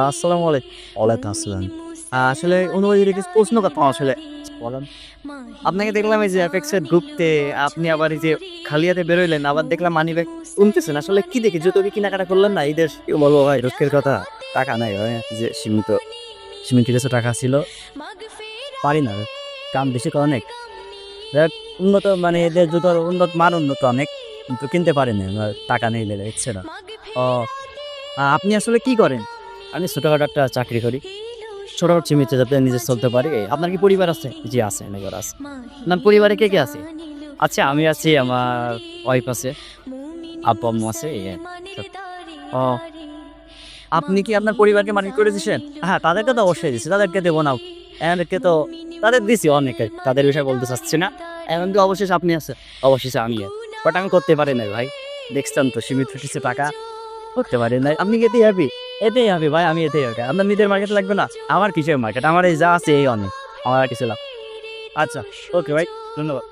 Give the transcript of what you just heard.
আসসালামু আলাইকুম। ওয়ালাইকুম আসসালাম। আসলে অনুমতি রেখে প্রশ্ন করতাম আসলে। বলেন। আপনাকে দেখলাম এই যে অ্যাপেক্সের গ্রুপতে আপনি আবার এই যে খালি হাতে বেরোইলেন, আবার দেখলাম মানিব্যাগ গুনতেছেন। আসলে কি দেখে জুতো কি কেনাকাটা করলেন না? ঈদের কি বলবো ভাই, দুঃখের কথা। টাকা নাই ভাই, যে সীমিত কিছু টাকা ছিল। পারি না রে। কাম বেশি তো অনেক। দেখ, উন্নত মানে এদের জুতোর মান উন্নত অনেক। কিন্তু কিনতে পারি না। টাকা নেই লেগে ইচ্ছে না। ও, আপনি আসলে কি করেন? আমি ছোটখাটো একটা চাকরি করি। ছোটখাটো সীমিত যাতে নিজে চলতে পারি। আপনার কি পরিবার আছে? জি আছে, পরিবার আছে। আপনার পরিবারে কে আছে? আচ্ছা, আমি আছি, আমার ওয়াইফ আছে, আব্বু আম্মু আছে, এই আর কি। ও, আপনি কি আপনার পরিবারকে মানিয়ে করে দিয়েছেন? হ্যাঁ, তাদেরকে তো অবশ্যই দিছি। তাদেরকে দেবো না? এদেরকে তো তাদের দিছি অনেকে। তাদের বিষয়ে বলতে চাচ্ছি না। এখন তো অবশেষে আপনি আছেন। অবশেষে আমি। বাট আমি করতে পারি নাই ভাই। দেখছেন তো সীমিত কিছু টাকা করতে পারি নাই। আপনি কি এতেই হ্যাপি? এতেই হ্যাপি ভাই, আমি এতেই হ্যাপি। আপনার নিজের মার্কেট লাগবে না? আমার কিসের মার্কেট? আমার এই যা আছে এই অনেক। আমার আর কিছু লাগ। আচ্ছা, ওকে ভাই, ধন্যবাদ।